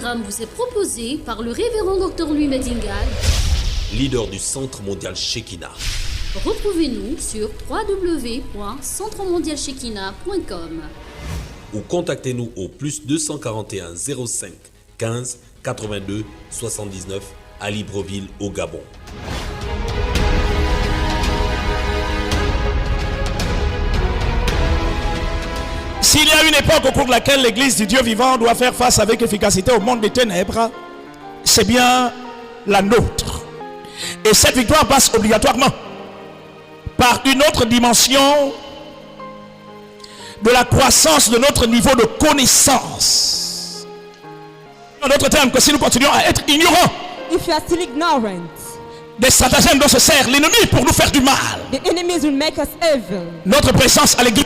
programme vous est proposé par le révérend Dr Louis Medingal, leader du Centre mondial Shekinah. Retrouvez-nous sur www.centremondialshekinah.com ou contactez-nous au plus 241 05 15 82 79 à Libreville au Gabon. S'il y a une époque au cours de laquelle l'Église du Dieu vivant doit faire face avec efficacité au monde des ténèbres, c'est bien la nôtre. Et cette victoire passe obligatoirement par une autre dimension de la croissance de notre niveau de connaissance. En d'autres termes, que si nous continuons à être ignorants, if you are still ignorant, des stratagèmes dont se sert l'ennemi pour nous faire du mal, the enemies will make us evil. notre présence à l'église,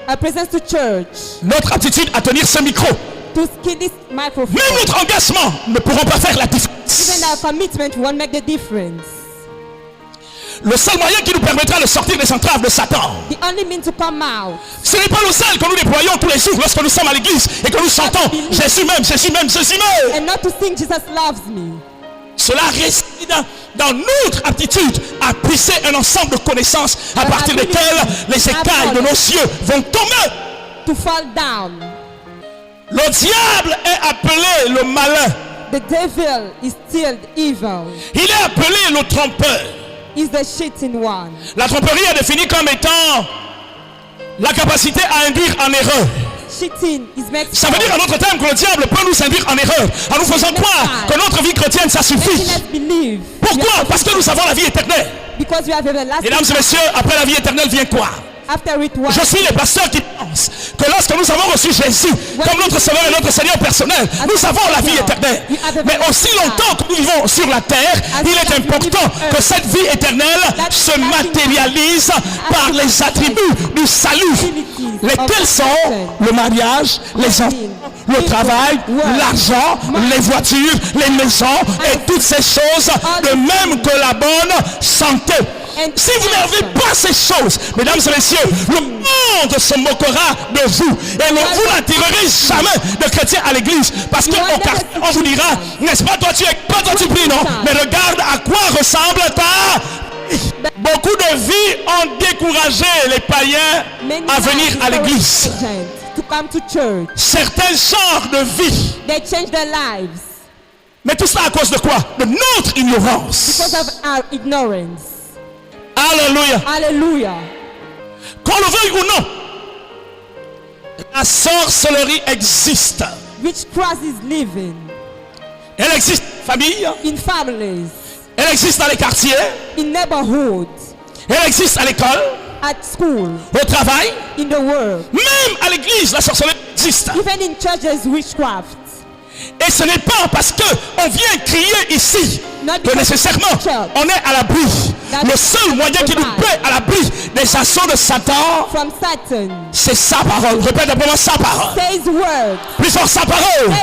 Our presence to church, notre aptitude à tenir ce micro, to skill this microphone, même notre engagement ne pourront pas faire la différence. even our commitment won't make the difference. Le seul moyen qui nous permettra de sortir des entraves de Satan, The only means to come out, ce n'est pas le seul que nous déployons tous les jours lorsque nous sommes à l'église et que nous chantons Jésus même, Jésus même, Jésus même. and not to sing Jesus loves me. Cela réside dans notre aptitude à puiser un ensemble de connaissances à partir desquelles les écailles de nos yeux vont tomber. To fall down. Le diable est appelé le malin. The devil is still evil. Il est appelé le trompeur. Is the cheating one. La tromperie est définie comme étant la capacité à induire en erreur. Cheating is making Ça veut dire en d'autres termes que le diable peut nous induire en erreur en nous faisant croire que notre vie chrétienne ça suffit. making us believe. Pourquoi? Parce que nous avons la vie éternelle. Because we have everlasting. Mesdames et messieurs, après la vie éternelle vient quoi? After it was. Je suis les pasteurs qui pensent que lorsque nous avons reçu Jésus comme notre Sauveur et notre Seigneur personnel, nous avons la vie éternelle. Mais aussi longtemps que nous vivons sur la terre, il est important que cette vie éternelle se matérialise par les attributs du salut. Lesquels sont le mariage, les enfants, le travail, l'argent, les voitures, les maisons et toutes ces choses, de même que la bonne santé. Si vous n'avez pas ces choses, mesdames et messieurs, le monde se moquera de vous et vous n'attirerez jamais de chrétiens à l'église parce qu'on vous dira, n'est-ce pas, toi tu pries, non? Mais regarde à quoi ressemble ta... Beaucoup de vies ont découragé les païens à venir à l'église. To come to church. Certains genres de vie. They change their lives. Mais tout cela à cause de quoi? De notre ignorance. Because of our ignorance. Alléluia. Hallelujah. Qu'on le veuille ou non, la sorcellerie existe. Witchcraft is living. Elle existe dans les familles. In families. Elle existe dans les quartiers. In neighborhoods. Elle existe à l'école. At school. Au travail. In the world. Même à l'église, la sorcellerie existe. Even in churches, witchcraft. Et ce n'est pas parce qu'on vient crier ici que nécessairement on est à l'abri. Le seul moyen qui nous met à l'abri des assauts de Satan, c'est sa parole. Répète simplement sa parole. Plus fort, sa parole.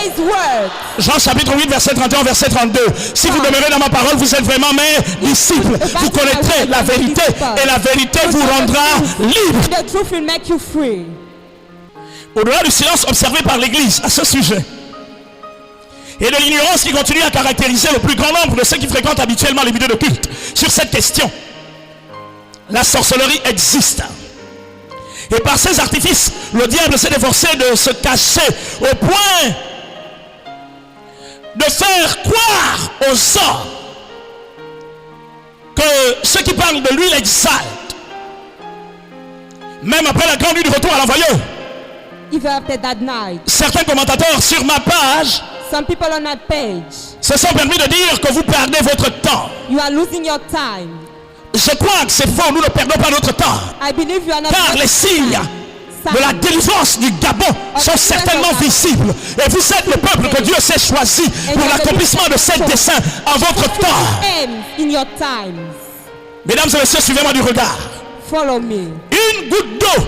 Jean chapitre 8 verset 31 verset 32. Si vous demeurez dans ma parole, vous êtes vraiment mes disciples. Vous connaîtrez la vérité et la vérité vous rendra libre. Au-delà du silence observé par l'Église à ce sujet et de l'ignorance qui continue à caractériser le plus grand nombre de ceux qui fréquentent habituellement les milieux de culte sur cette question, la sorcellerie existe. Et par ces artifices, le diable s'est efforcé de se cacher au point de faire croire aux hommes que ceux qui parlent de lui l'exaltent. Même après la grande nuit du retour à l'envoyeur, certains commentateurs sur ma page some people on that page se sont permis de dire que vous perdez votre temps. You are losing your time. Je crois que c'est faux, nous ne perdons pas notre temps. I believe you are not. Car les signes de la délivrance du Gabon sont certainement visibles. Et vous êtes le peuple que Dieu s'est choisi pour l'accomplissement de ses desseins en votre temps. Mesdames et messieurs, suivez-moi du regard. Follow me. Une goutte d'eau,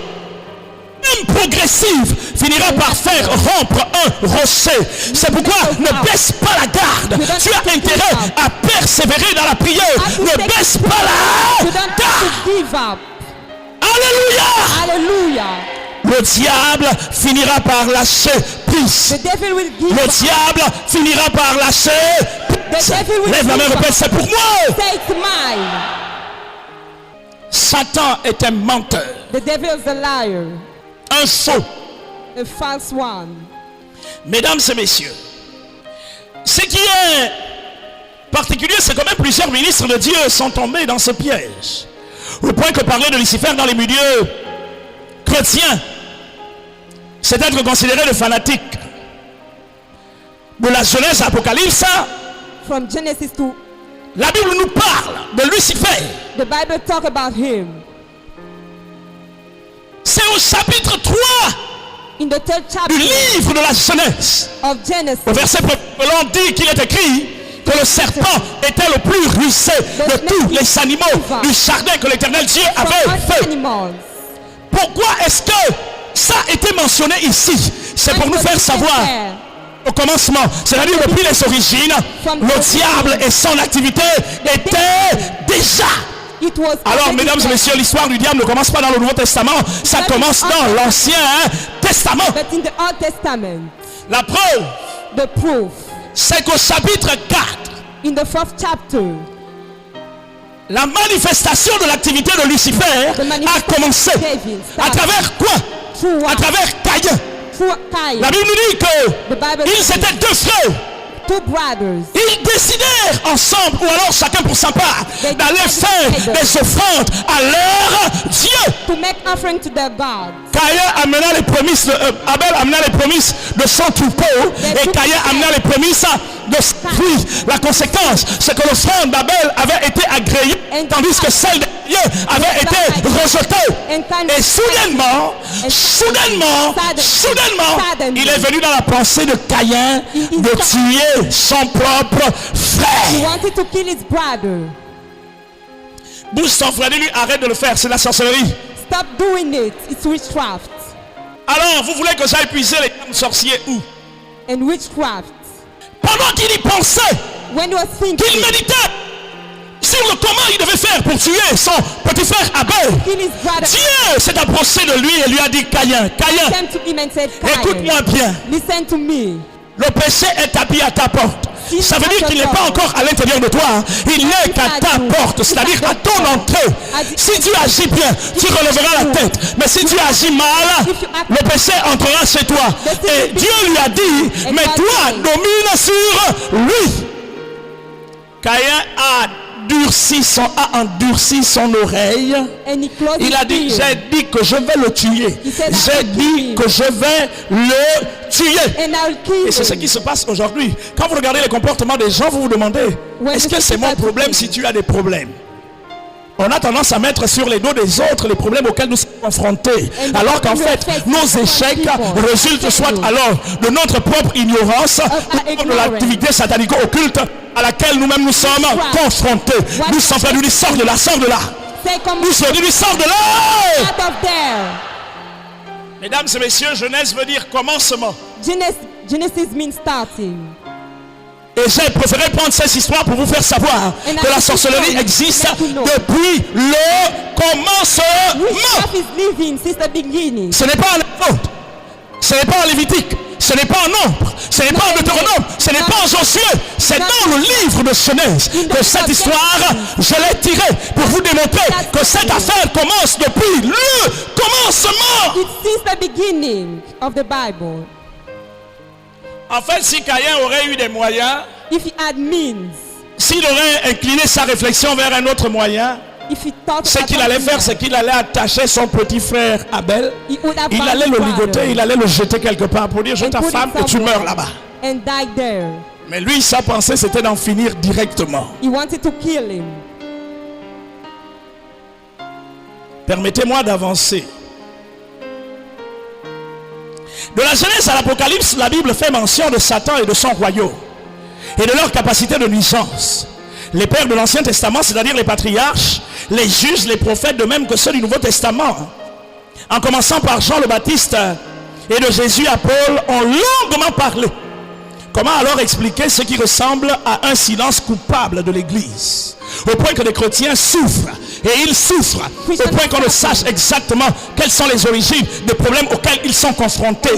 même progressive, finira par faire rompre un rocher. C'est pourquoi ne baisse pas la garde. Tu as intérêt à persévérer dans la prière. Ne baisse pas la garde. Alléluia. Alléluia. Le diable finira par lâcher prise. The devil will give Le diable finira par lâcher prise. The devil will Lève la main, give répète, c'est pour moi. Say it's mine. Satan est un menteur, The devil is a liar, un faux. a false one. Mesdames et messieurs, ce qui est particulier, c'est quand même plusieurs ministres de Dieu sont tombés dans ce piège. Au point que parler de Lucifer dans les milieux chrétiens, c'est être considéré de fanatique. De la Genèse à l'Apocalypse, From Genesis to la Bible nous parle de Lucifer. the Bible talk about him. C'est au chapitre 3 In the third du chapter livre de la Genèse. of Genesis, Au verset précédent dit qu'il est écrit que le serpent était le plus rusé de tous les animaux du jardin que l'Éternel Dieu from avait all fait. animals. Pourquoi est-ce que ça a été mentionné ici? C'est pour nous faire savoir au commencement, c'est-à-dire depuis les origines, le diable et son activité étaient déjà. It was Alors, already mesdames et there. messieurs, l'histoire du diable ne commence pas dans le Nouveau Testament, ça commence dans l'Ancien Testament. But in the Old Testament, La preuve, the proof, c'est qu'au chapitre 4, in the fourth chapter, la manifestation de l'activité de Lucifer a commencé. À travers quoi? through À what? travers Caïn. Through Cain, La Bible nous dit the Bible qu'ils says, étaient deux frères. two brothers. Ils décidèrent ensemble, ou alors chacun pour sa part, d'aller faire des offrandes à leur Dieu. To make offering to their God. Caïn amena les prémices, Abel amena les prémices de son troupeau, et Caïn amena les prémices de son fruit. La conséquence, c'est que l'offrande d'Abel avait été agréée, tandis que celle de Dieu avait été rejetée. Et soudainement, il est venu dans la pensée de Caïn de tuer son propre He frère. wanted to kill his brother. Bouge son frère, dis-lui, arrête de le faire, c'est la sorcellerie. Stop doing it. It's witchcraft. Alors, vous voulez que j'aille puiser les sorciers où? And witchcraft. Pendant qu'il y pensait, When he was qu'il thinking, méditait sur le comment il devait faire pour tuer son petit frère Abel, kill his brother, Dieu s'est approché de lui et lui a dit, Caïn, Caïn, came to him and said, Cain, écoute-moi bien, listen to me. le péché est tapis à ta porte. Ça veut dire qu'il n'est pas encore à l'intérieur de toi, hein. Il n'est qu'à ta porte, c'est-à-dire à ton entrée. Si tu agis bien, tu relèveras la tête. Mais si tu agis mal, le péché entrera chez toi. Et Dieu lui a dit, mais toi domine sur lui. Caïn a endurci son oreille. And he closed Il a dit, his ear. j'ai dit que je vais le tuer. J'ai dit que je vais le tuer. And I'll kill Et c'est ce him. qui se passe aujourd'hui. Quand vous regardez les comportements des gens, vous vous demandez, est-ce que c'est mon problème si tu as des problèmes? On a tendance à mettre sur les dos des autres les problèmes auxquels nous sommes confrontés. Alors qu'en fait, nos échecs résultent soit alors de notre propre ignorance, ou de l'activité satanique occulte à laquelle nous-mêmes nous sommes confrontés. Nous sommes frères, nous disons, sors de là, sors de là. Say, come Nous sommes dit, sors de là. out of there. Mesdames et messieurs, Genèse veut dire commencement. Genesis means starting. Et j'ai préféré prendre cette histoire pour vous faire savoir que la sorcellerie existe depuis le commencement. Witchcraft is living since the beginning. Ce n'est pas en Exode, ce n'est pas en Lévitique, ce n'est pas en Nombre, ce n'est pas en Deutéronome, ce n'est pas en Josué, c'est dans le livre de Genèse que cette histoire, je l'ai tirée pour vous démontrer que cette affaire commence depuis le commencement. It's since the beginning of the Bible. En fait, si Caïn aurait eu des moyens, If he had means, s'il aurait incliné sa réflexion vers un autre moyen, if he thought ce qu'il allait faire, c'est qu'il allait attacher son petit frère Abel. he would have Il bound allait his le brother ligoter, il allait le jeter quelque part pour dire, je and ta put it femme et tu somewhere meurs là-bas. and die there. Mais lui, sa pensée, c'était d'en finir directement. He wanted to kill him. Permettez-moi d'avancer. De la Genèse à l'Apocalypse, la Bible fait mention de Satan et de son royaume et de leur capacité de nuisance. Les pères de l'Ancien Testament, c'est-à-dire les patriarches, les juges, les prophètes, de même que ceux du Nouveau Testament, en commençant par Jean le Baptiste et de Jésus à Paul, ont longuement parlé. Comment alors expliquer ce qui ressemble à un silence coupable de l'Église, au point que les chrétiens souffrent et ils souffrent au point qu'on ne sache exactement quelles sont les origines des problèmes auxquels ils sont confrontés.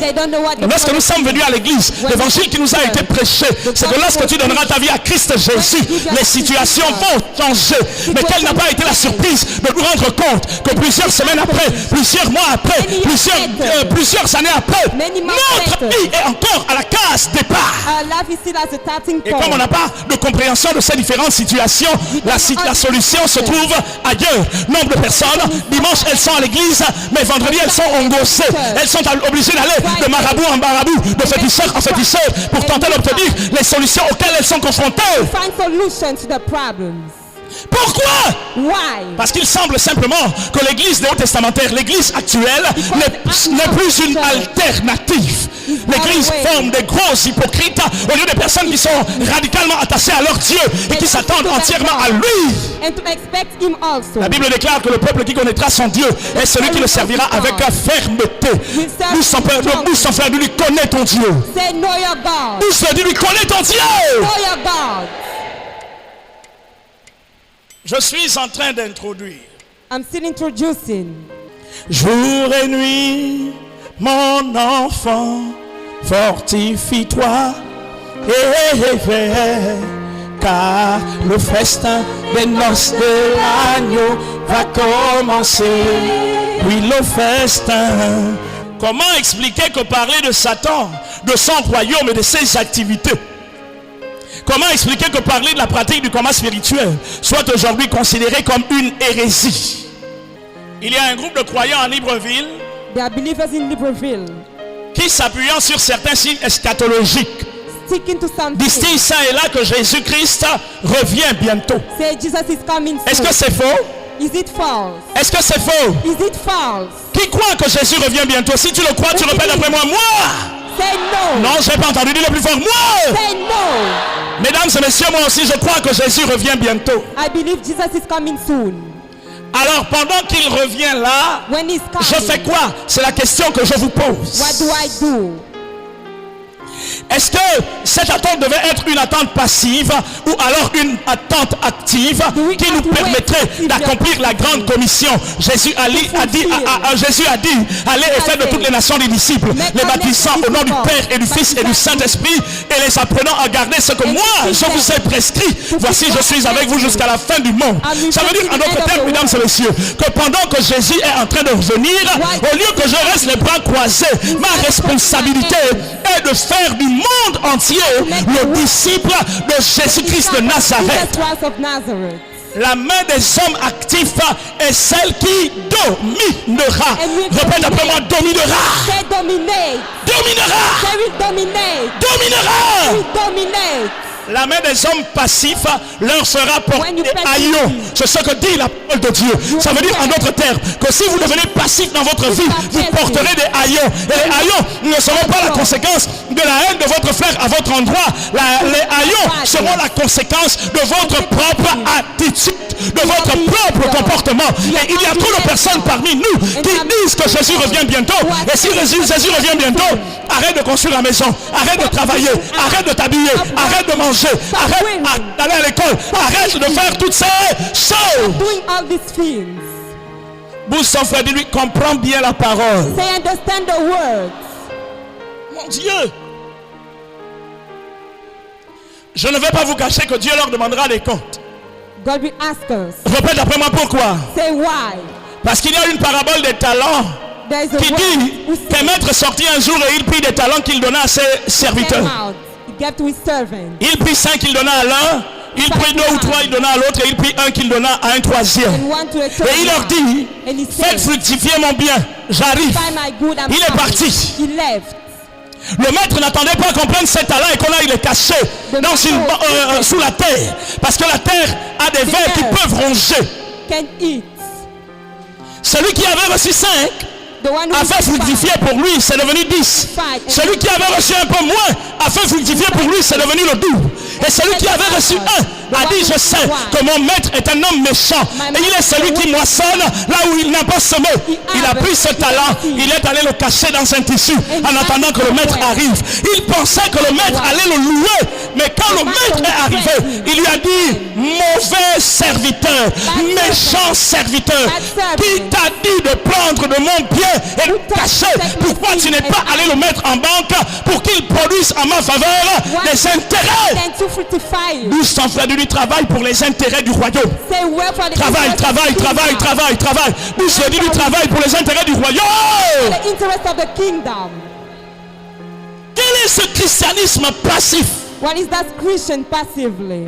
Lorsque nous sommes venus à l'église, l'évangile qui nous a été prêché, c'est que lorsque tu donneras ta vie à Christ Jésus, les situations vont changer. Mais quelle n'a pas été la surprise de nous rendre compte que plusieurs semaines après, plusieurs mois après, plusieurs années après, notre vie est encore à la case départ. Et comme on n'a pas de compréhension de ces différentes situations, la solution se trouve ailleurs. Nombre de personnes, dimanche elles sont à l'église, mais vendredi elles sont engossées. Elles sont obligées d'aller de marabout en marabout, de féticheur en féticheur, pour tenter d'obtenir les solutions auxquelles elles sont confrontées. Pourquoi? Parce qu'il semble simplement que l'église néo-testamentaire, l'église actuelle, n'est plus une alternative. L'église forme des gros hypocrites au lieu de personnes qui sont radicalement attachées à leur Dieu et qui s'attendent entièrement à lui. La Bible déclare que le peuple qui connaîtra son Dieu est celui qui le servira avec fermeté. Nous sommes frères, lui connais ton Dieu. Nous sommes lui connais ton Dieu. Je suis en train d'introduire. I'm still introducing. Jour et nuit, mon enfant, fortifie-toi et fais, car le festin des noces de l'agneau va commencer. Oui, le festin. Comment expliquer que parler de Satan, de son royaume et de ses activités, comment expliquer que parler de la pratique du combat spirituel soit aujourd'hui considéré comme une hérésie? Il y a un groupe de croyants à Libreville qui, s'appuyant sur certains signes eschatologiques, disent ça et là que Jésus-Christ revient bientôt. Est-ce que c'est faux? Est-ce que c'est faux? Qui croit que Jésus revient bientôt? Si tu le crois, tu répètes après moi. Non, je n'ai pas entendu, dis le plus fort. Moi! Mesdames et messieurs, moi aussi je crois que Jésus revient bientôt. Alors pendant qu'il revient là, je fais quoi? C'est la question que je vous pose. Est-ce que cette attente devait être une attente passive ou alors une attente active qui nous permettrait d'accomplir la grande commission? Jésus a dit, allez et faites de toutes les nations des disciples, les baptisant au nom du Père et du Fils et du Saint-Esprit et les apprenant à garder ce que moi je vous ai prescrit. Voici, je suis avec vous jusqu'à la fin du monde. Ça veut dire en d'autres termes, mesdames et messieurs, que pendant que Jésus est en train de revenir, au lieu que je reste les bras croisés, ma responsabilité est de faire du monde entier le disciple de Jésus-Christ de Nazareth. La main des hommes actifs est celle qui dominera. Répète après moi, dominera. La main des hommes passifs leur sera portée haillons. C'est ce que dit la parole de Dieu. Ça veut dire en d'autres termes que si vous devenez passif dans votre vie, vous porterez des haillons. Et les haillons ne seront pas la conséquence de la haine de votre frère à votre endroit. Les haillons seront la conséquence de votre propre attitude, de votre propre comportement. Et il y a trop de personnes parmi nous qui disent que Jésus revient bientôt. Et si Jésus revient bientôt, arrête de construire la maison, arrête de travailler, arrête de t'habiller, arrête de manger, arrête d'aller à l'école, arrête de faire toutes ces choses. Bouge son frère, dis-lui, comprends bien la parole. Mon Dieu, je ne vais pas vous cacher que Dieu leur demandera des comptes. God will ask us. Répète après moi pourquoi. Say why. Parce qu'il y a une parabole des talents qui dit qu'un maître sortit un jour et il prit des talents qu'il donna à ses serviteurs. Il prit 5 qu'il donna à l'un, il prit 2 ou 3 il donna à l'autre et il prit 1 qu'il donna à un troisième. Et il leur dit, faites fructifier mon bien, j'arrive. Il est parti. Le maître n'attendait pas qu'on prenne ses talents et qu'on aille les cacher sous la terre. Parce que la terre a des vers qui peuvent ronger. Celui qui avait reçu 5 a fait fructifier pour lui, c'est devenu 10. Celui qui avait reçu un peu moins a fait fructifier pour lui, c'est devenu le double. Et celui qui avait reçu 1 a dit, je sais que mon maître est un homme méchant et il est celui qui moissonne là où il n'a pas semé. Il a pris ce talent, il est allé le cacher dans un tissu en attendant que le maître arrive. Il pensait que le maître allait le louer Mais quand le maître est arrivé, il lui a dit, mauvais serviteur, méchant serviteur, qui t'a dit de prendre de mon bien et de cacher? Pourquoi tu n'es pas allé le mettre en banque pour qu'il produise en ma faveur des intérêts? 1200 frères de lui travaillent pour les intérêts du royaume. Travaille. 1200 de lui travaille pour les intérêts du royaume. Quel est ce christianisme passif? What is that Christian passively?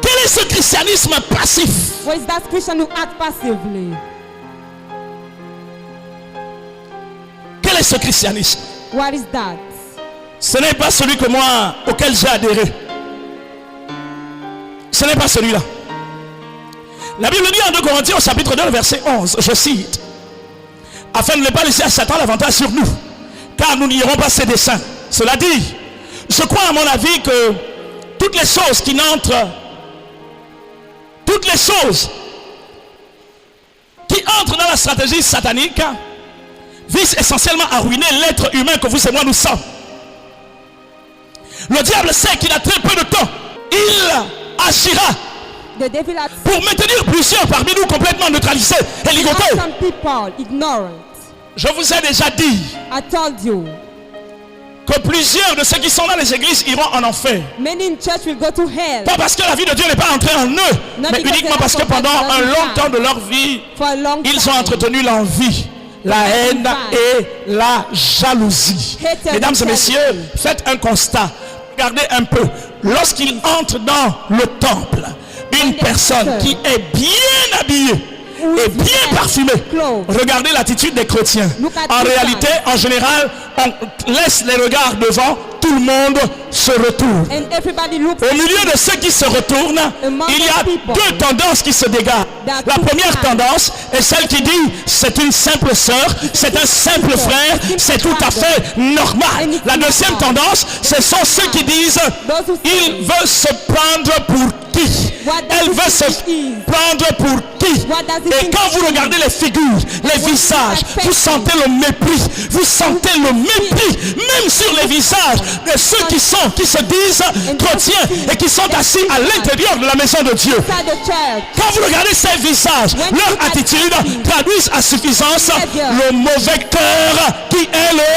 Quel est ce christianisme passif? What is that Christian who acts passively? Quel est ce christianisme? What is that? Ce n'est pas celui que moi, auquel j'ai adhéré. Ce n'est pas celui-là. La Bible dit en 2 Corinthiens au chapitre 2 verset 11, je cite, afin de ne pas laisser à Satan l'avantage sur nous, car nous n'irons pas ses desseins. Cela dit, je crois à mon avis que toutes les choses qui n'entrent, toutes les choses qui entrent dans la stratégie satanique visent essentiellement à ruiner l'être humain que vous et moi nous sommes. Le diable sait qu'il a très peu de temps. Il agira pour maintenir plusieurs parmi nous complètement neutralisés et ligotés. Je vous ai déjà dit que plusieurs de ceux qui sont dans les églises iront en enfer. Pas parce que la vie de Dieu n'est pas entrée en eux, mais uniquement parce que pendant un long temps de leur vie, ils ont entretenu l'envie, la haine et la jalousie. Mesdames et messieurs, faites un constat. Regardez un peu. Lorsqu'il entre dans le temple, une personne qui est bien habillée et bien parfumée, regardez l'attitude des chrétiens. En réalité, en général, on laisse les regards devant, tout le monde se retourne. Au milieu de ceux qui se retournent, il y a deux tendances qui se dégagent. La première tendance est celle qui dit c'est une simple sœur, c'est un simple frère, c'est tout à fait normal. La deuxième tendance, ce sont ceux qui disent il veut se prendre pour qui? Elle veut se prendre pour qui? Et quand vous regardez les figures, les visages, vous sentez le mépris, vous sentez le mépris, même sur les visages de ceux qui se disent chrétiens et qui sont assis à l'intérieur de la maison de Dieu. Quand vous regardez ces visages, leur attitude traduisent à suffisance le mauvais cœur qui est le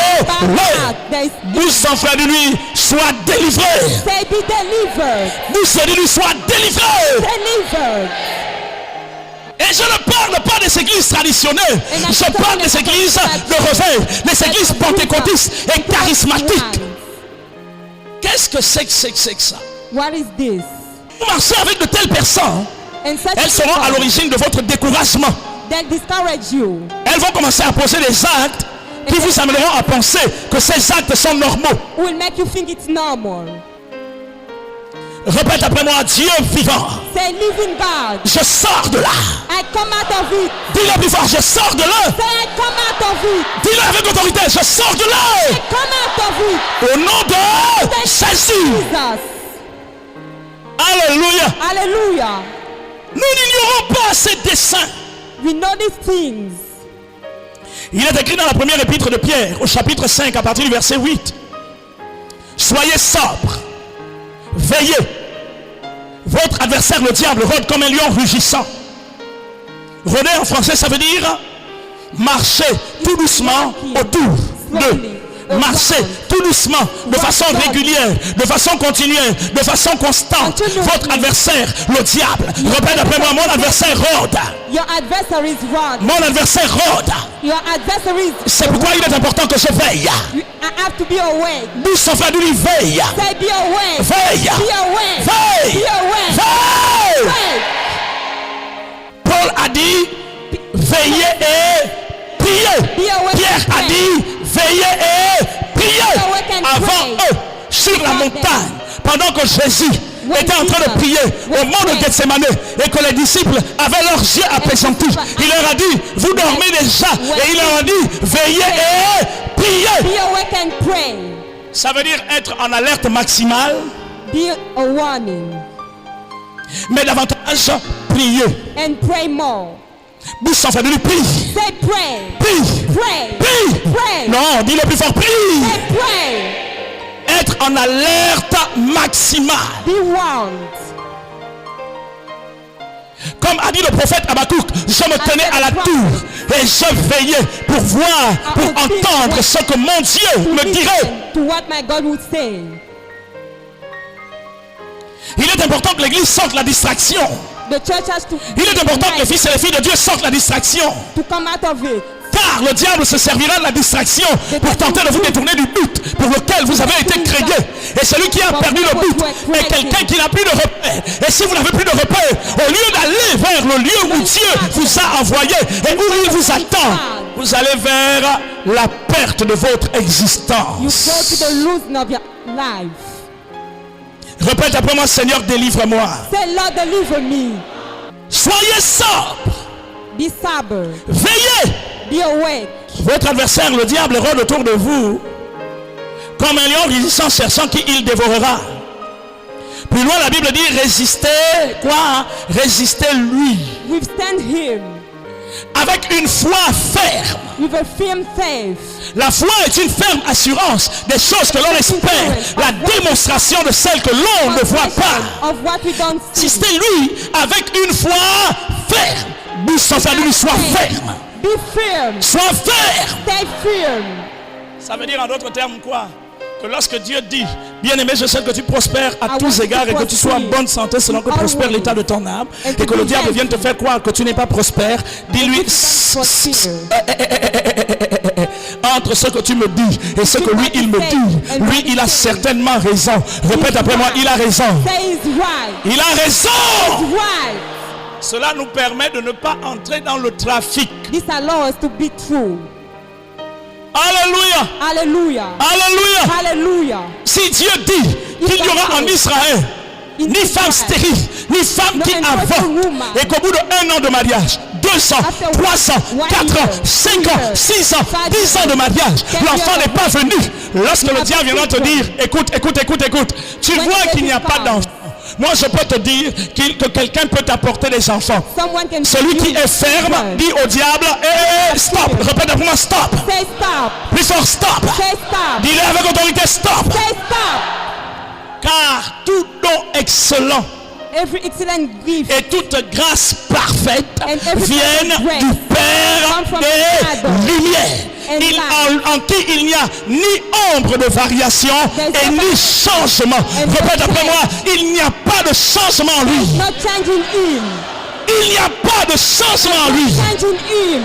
1200 frères de lui soient délivrés. 1200 de lui soient délivrés. Et je ne parle pas des églises traditionnelles, je parle des églises de réveil, des églises pentecôtistes et charismatiques. Qu'est-ce que c'est que ça? What is this? Vous marchez avec de telles personnes, elles seront à l'origine de votre découragement. Elles vont commencer à poser des actes qui vous amèneront à penser que ces actes sont normaux. Répète après moi, Dieu vivant. Je sors de là. Dis-le plus fort, je sors de là. Dis-le avec autorité, je sors de là. Au nom de Jésus. Alléluia. Alléluia. Nous n'ignorons pas ces desseins. We know these things. Il est écrit dans la première épître de Pierre, au chapitre 5, à partir du verset 8. Soyez sobres. Veillez. Votre adversaire le diable rôde comme un lion rugissant. Rôder en français ça veut dire marcher tout doucement autour de. Marcher tout doucement, de façon régulière, de façon continuelle, de façon constante. Votre adversaire, le diable. Répète après moi, mon adversaire rôde. Mon adversaire rôde. C'est pourquoi il est important que je veille. 1200 frères de lui veille. Veille. Veille. Veille. Paul a dit veillez et priez. Pierre a dit veillez et priez avant eux sur la montagne pendant que Jésus était en train de prier au mont de Gethsemane et que les disciples avaient leurs yeux appesantis. Il leur a dit vous dormez déjà et il leur a dit veillez et priez. Ça veut dire être en alerte maximale, mais davantage prier. 1200 frères de lui prie. Prie. Non, fort, dis le plus fort, prie. Say pray. Être en alerte maximale. Be warned. Comme a dit le prophète Habakkuk, je me tenais à la tour et je veillais pour voir, pour entendre ce que mon Dieu me dirait. To what my God would say. Il est important que l'église sorte la distraction. The church has to. Il est important que les fils et les filles de Dieu sortent la distraction. To come out of it. Car le diable se servira de la distraction pour tenter de vous détourner du but pour lequel vous avez été créé. Et celui qui a perdu le but est quelqu'un qui n'a plus de repère. Et si vous n'avez plus de repère, au lieu d'aller vers le lieu où Dieu vous a envoyé et où il vous attend, vous allez vers la perte de votre You existence. go to the losing of your life. Répète après moi, Seigneur, délivre-moi. Say, Lord, deliver me. Soyez sobre, Be sober. veillez. Be awake. Votre adversaire, le diable, rôde autour de vous comme un lion rugissant, cherchant qui il dévorera. Plus loin, la Bible dit résistez, quoi? Résistez-lui. Withstand him Avec une foi ferme. with a firm faith. La foi est une ferme assurance des choses que l'on espère, la démonstration de celles que l'on ne voit pas. Of what we don't see. Résistez-lui avec une foi ferme. Bouge sans faire de lui, sois ferme. Be firm. Sois ferme. Stay firm. Ça veut dire en d'autres termes quoi? Que lorsque Dieu dit, bien-aimé, je sais que tu prospères à tous égards et que tu sois en bonne santé selon que prospère l'état de ton âme, et que le diable vienne te faire croire que tu n'es pas prospère, dis-lui, entre ce que tu me dis et ce que lui il me dit, lui il a certainement raison. Répète après moi, il a raison. Say is right. Il a raison. Right. Cela nous permet de ne pas entrer dans le trafic. This allows us to be true. Alléluia. Hallelujah. Alléluia. Hallelujah. Si Dieu dit qu'il y aura en Israël ni femme stérile, ni femme qui avorte, et qu'au bout d'1 an de mariage, 200, 300, 4 ans, 5 ans, 6 ans, 10 ans de mariage, l'enfant n'est pas venu. Lorsque le diable viendra te dire, écoute, tu vois qu'il n'y a pas d'enfant. Moi je peux te dire que quelqu'un peut t'apporter des enfants. Celui qui est ferme dit au diable, stop, répète après moi, stop. Say stop. Plus fort, stop. Say stop. Dis-le avec autorité, stop. Say stop. Car tout don excellent Every excellent gift et toute grâce parfaite And every viennent grace du Père come from des Father lumières, and en qui il n'y a ni ombre de variation There's et no ni changement. and Répète no après change. moi, il n'y a pas de changement en lui. not changing him. Il n'y a pas de changement en lui. Changing him.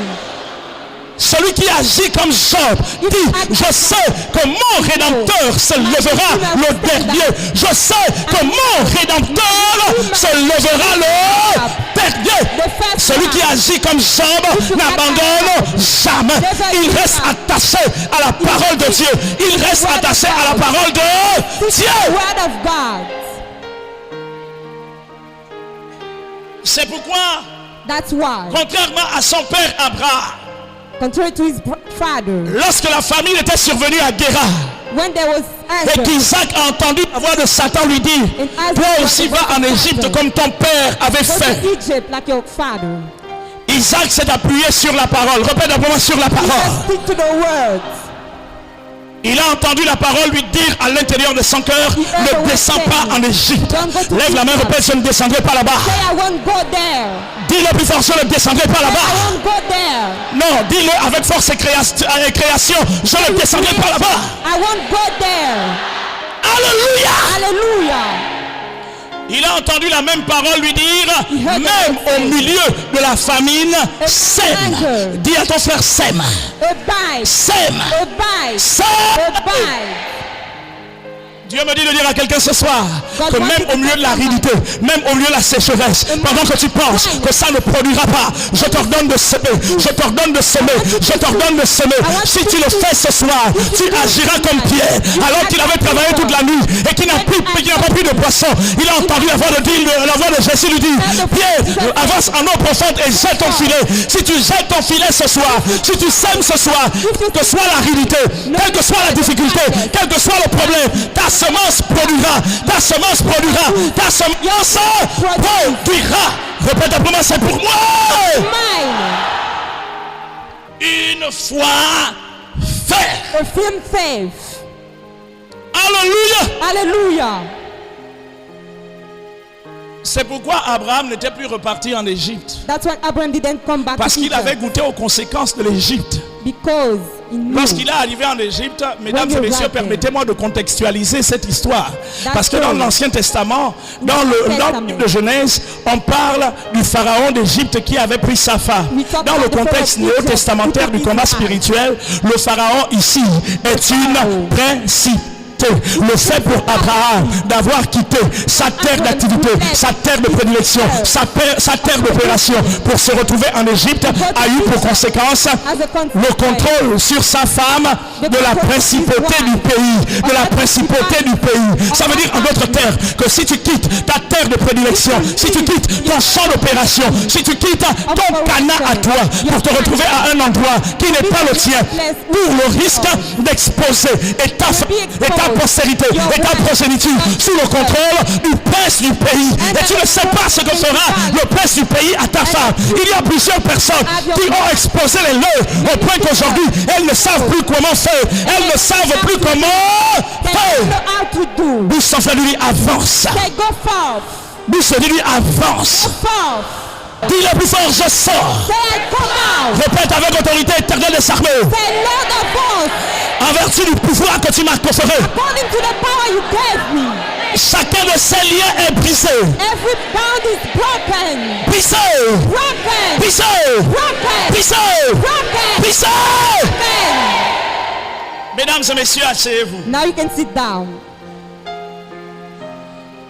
Celui qui agit comme Job dit, je sais que mon Rédempteur se lèvera le dernier. Je sais que mon Rédempteur se lèvera le dernier. Celui qui agit comme Job n'abandonne jamais. Il reste attaché à la parole de Dieu. Il reste attaché à la parole de The Dieu. word of God. C'est pourquoi, That's why, contrairement à son père Abraham, contrary to his father, lorsque la famille était survenue à Guéra, when there was et anger, qu'Isaac a entendu la voix de Satan lui dire, toi aussi va en Égypte comme ton père avait go fait. to Egypt like your father. Isaac s'est appuyé sur la parole. Répète après moi, sur la parole. Just stick to the words. Il a entendu la parole lui dire à l'intérieur de son cœur, ne descends pas en Égypte. Lève la main, répète, je ne descendrai pas là-bas. Say, I won't go there. Dis-le plus fort, je ne descendrai pas Say, I là-bas. won't go there. Non, dis-le avec force et création, je ne descendrai pas là-bas. I won't go there. Alléluia. Hallelujah. Il a entendu la même parole lui dire, même au milieu de la famine, sème. Dis à ton frère, sème. Abide. Sème. Abide. Sème. Abide. Dieu me dit de dire à quelqu'un ce soir que même au milieu de l'aridité, même au milieu de la sécheresse, pendant que tu penses que ça ne produira pas, je t'ordonne de semer, je t'ordonne de semer, je t'ordonne de semer. Si tu le fais ce soir, tu agiras comme Pierre, alors qu'il avait travaillé toute la nuit et qu'il n'a pas pris de poisson. Il a entendu la voix de Jésus lui dire, Pierre, avance en eau profonde et jette ton filet. Si tu jettes ton filet ce soir, si tu sèmes ce soir, quelle que soit l'aridité, quelle que soit la difficulté, quel que soit le problème, ta semence produira, ta semence produira, ta semence produira. Répète après moi, c'est pour moi. Mine. Une foi faire. A firm faith. Alléluia. Hallelujah. C'est pourquoi Abraham n'était plus reparti en Égypte. That's why Abraham didn't come back Parce to qu'il avait Egypt. goûté aux conséquences de l'Égypte. Because he knew. Lorsqu'il est arrivé en Égypte, mesdames et When you messieurs, arrive there. permettez-moi de contextualiser cette histoire. Parce que dans story. l'Ancien Testament, dans Old le Testament. livre de Genèse, on parle du pharaon d'Égypte qui avait pris sa femme. We talk Dans about le the Pharaoh contexte of Egypt néo-testamentaire who du took combat his wife. spirituel, le pharaon ici est une principauté. Le fait pour Abraham d'avoir quitté sa terre d'activité, sa terre de prédilection, sa terre d'opération pour se retrouver en Égypte a eu pour conséquence le contrôle sur sa femme de la principauté du pays, de la principauté du pays. Ça veut dire en d'autres termes que si tu quittes ta terre de prédilection, si tu quittes ton champ d'opération, si tu quittes ton canal à toi pour te retrouver à un endroit qui n'est pas le tien, pour le risque d'exposer et ta postérité et ta progéniture sous le contrôle du prince du pays. Et tu ne sais pas ce que fera le prince du pays à ta femme. Il y a plusieurs personnes qui ont exposé les leurs au point qu'aujourd'hui elles ne savent plus comment faire. Elles ne savent plus comment They don't faire. know how to do. Bouge son frère, lui avance. Say go forth. Bouge son frère, lui avance. Forth. Dis le plus fort, je sors. Say I come out. Répète avec autorité éternelle des armées. Say Lord of hosts. En vertu du pouvoir que tu m'as conféré, According to the power you gave me. chacun de ces liens est brisé. Every bound is broken. Brisé. Broken. Brisé. Broken. Brisé. Broken. Brisé. Broken. Mesdames et messieurs, asseyez-vous. Now you can sit down.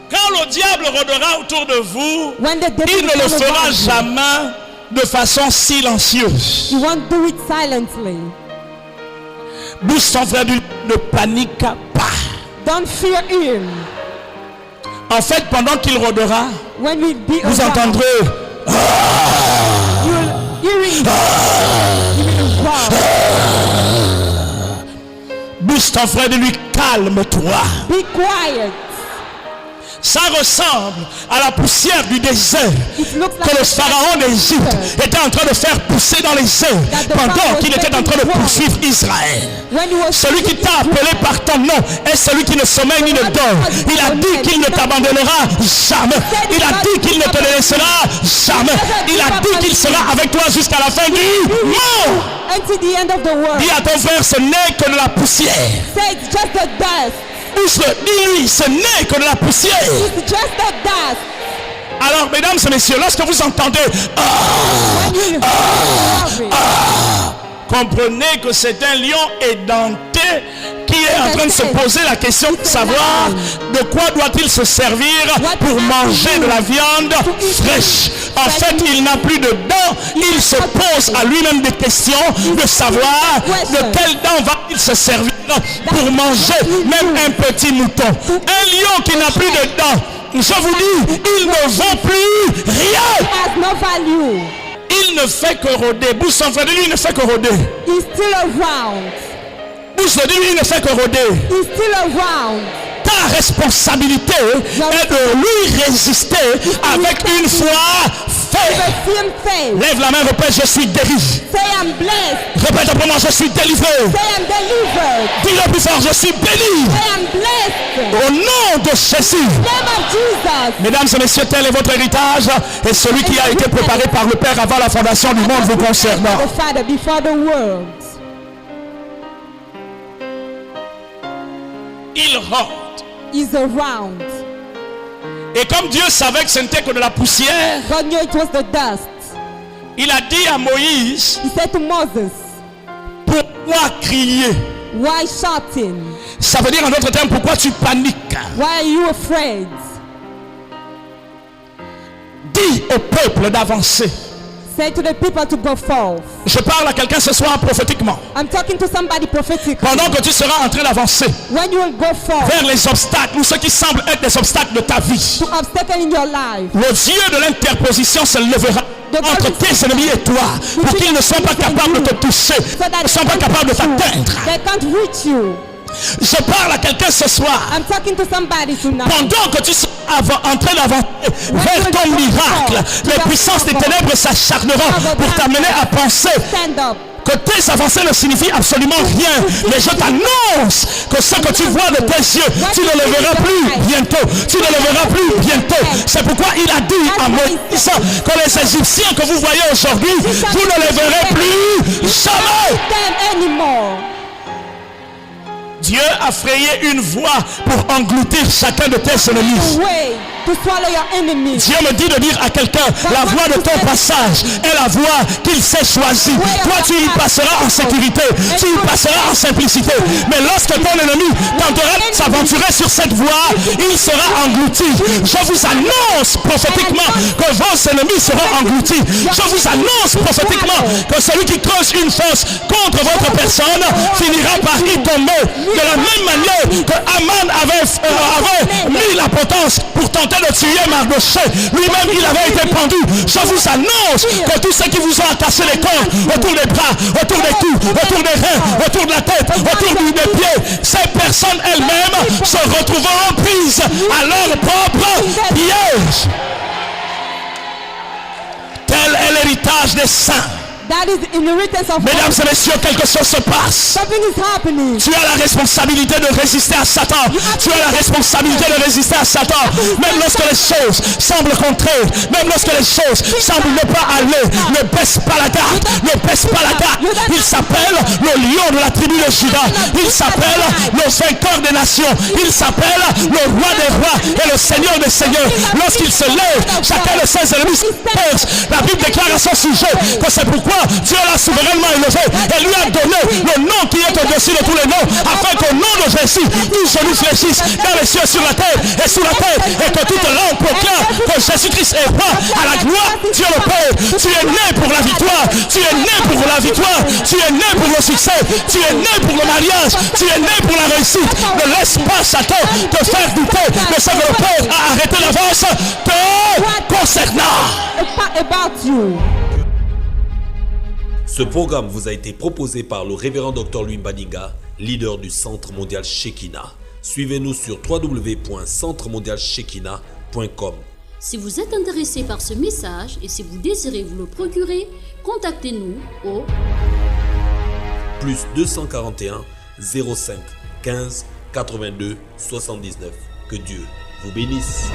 Quand le diable rôdera autour de vous, When the devil il ne le comes fera around you, jamais de façon silencieuse. you won't do it silently. Bouge son frère, ne panique pas. Don't fear him. En fait, pendant qu'il rôdera, When we be vous around, entendrez you'll hear it. You will roar. bouge ton frère, de lui calme-toi. Be quiet. Ça ressemble à la poussière du désert It looks que like le pharaon d'Égypte était en train de faire pousser dans les airs pendant qu'il était en train de poursuivre Israël. when you were Celui qui t'a appelé par ton nom est celui qui ne sommeille ni ne dort. Il a dit qu'il ne t'abandonnera jamais. Il a dit qu'il ne te laissera jamais. Il a dit qu'il sera avec toi jusqu'à la fin du monde. until the end of the world. Dis à ton frère, ce n'est que de la poussière. Say it's just the dust. Dis-lui, ce n'est que de la poussière. It's just the dust. Alors, mesdames et messieurs, lorsque vous entendez When you hear it, comprenez que c'est un lion édenté qui est en train de se poser la question de savoir de quoi doit-il se servir pour manger de la viande fraîche. En fait, il n'a plus de dents. Il se pose à lui-même des questions de savoir de quelles dents va-t-il se servir pour manger même un petit mouton. Un lion qui n'a plus de dents, je vous dis, il ne vaut plus rien. has no value. Il ne fait que rôder. Bouge son frère, lui, il ne fait que rôder. He's still around. Bouge de lui, il ne fait que rôder. He's still around. Ta responsabilité est de lui résister avec une foi The faite. same faith. Lève la main, répète, je suis délivré. Say I'm blessed. Répète après moi, je suis délivré. Say I'm delivered. Dis-le plus fort, je suis béni. Say I'm blessed. Au nom de Jésus. Name of Jesus. Mesdames et messieurs, tel est votre héritage et celui qui a été préparé par le Père avant la fondation du monde vous concernant. The Father before the world. Il rentre. Is around. Et comme Dieu savait que ce n'était que de la poussière, God knew it was the dust. il a dit à Moïse, He said to Moses, pourquoi crier? why shouting? Ça veut dire en d'autres termes, pourquoi tu paniques? Why are you afraid? Dis au peuple d'avancer. Say to the people to go forth. Je parle à quelqu'un ce soir prophétiquement. I'm talking to somebody prophetic. Pendant que tu seras en train d'avancer When you will go forth vers les obstacles ou ceux qui semblent être des obstacles de ta vie, to obstacle in your life, le Dieu de l'interposition se lèvera entre tes ennemis et toi pour qu'ils ne soient pas capables de te toucher, ne soient pas capables de t'atteindre. they can't reach you. Je parle à quelqu'un ce soir. I'm talking to somebody tonight. Pendant que tu seras en train d'avancer vers ton miracle, les puissances des ténèbres s'acharneront pour t'amener à penser Stand up. que tes avancées ne signifient absolument rien. Mais je t'annonce que ce que tu vois de tes yeux, tu ne le verras plus bientôt. Tu ne le verras plus bientôt. C'est pourquoi il a dit à Moïse que les Égyptiens que vous voyez aujourd'hui, vous ne les verrez plus jamais. Dieu a frayé une voie pour engloutir chacun de tes ennemis. Dieu me dit de dire à quelqu'un, la voie de ton passage est la voie qu'il s'est choisie. Toi, tu y passeras en sécurité, tu y passeras en simplicité. Mais lorsque ton ennemi tentera de s'aventurer sur cette voie, il sera englouti. Je vous annonce prophétiquement que vos ennemis seront engloutis. Je vous annonce prophétiquement que celui qui creuse une fosse contre votre personne finira par y tomber. De la même manière que Aman avait mis la potence pour tenter de tuer Mardochée, lui-même il avait été pendu. Je vous annonce que tous ceux qui vous ont attaché les cordes autour des bras, autour des coups, autour des reins, autour de la tête, autour des pieds, ces personnes elles-mêmes se retrouveront prises à leur propre piège. Tel est l'héritage des saints. That is inheritance of Mesdames et messieurs, quelque chose se passe. Something is happening. Tu as la responsabilité de résister à Satan. Tu as la responsabilité de résister à Satan. Même lorsque les choses semblent contraires, même lorsque les choses semblent ne pas aller, ne baisse pas la garde, ne baisse pas la garde. Il s'appelle le lion de la tribu de Juda. Il s'appelle le vainqueur des nations. Il s'appelle le roi des rois et le seigneur des seigneurs. Lorsqu'il se lève, chacun de ses ennemis perce. La Bible déclare à son sujet que c'est pourquoi Dieu l'a souverainement élevé et lui a donné le nom qui est au-dessus de tous les noms, afin qu'au nom de Jésus, tous genoux fléchissent dans les cieux, sur la terre et sous la terre, et que toute langue proclame que Jésus-Christ est roi. À la gloire, Dieu le Père. Tu es né pour la victoire, tu es né pour la victoire, tu es né pour le succès, tu es né pour le mariage, tu es né pour la réussite. Ne laisse pas Satan te faire douter de ce que le Père a arrêté d'avance te concernant. About you. Ce programme vous a été proposé par le révérend Dr Louis Mbadinga, leader du Centre mondial Shekinah. Suivez-nous sur www.centremondialshekinah.com. Si vous êtes intéressé par ce message et si vous désirez vous le procurer, contactez-nous au plus 241 05 15 82 79. Que Dieu vous bénisse.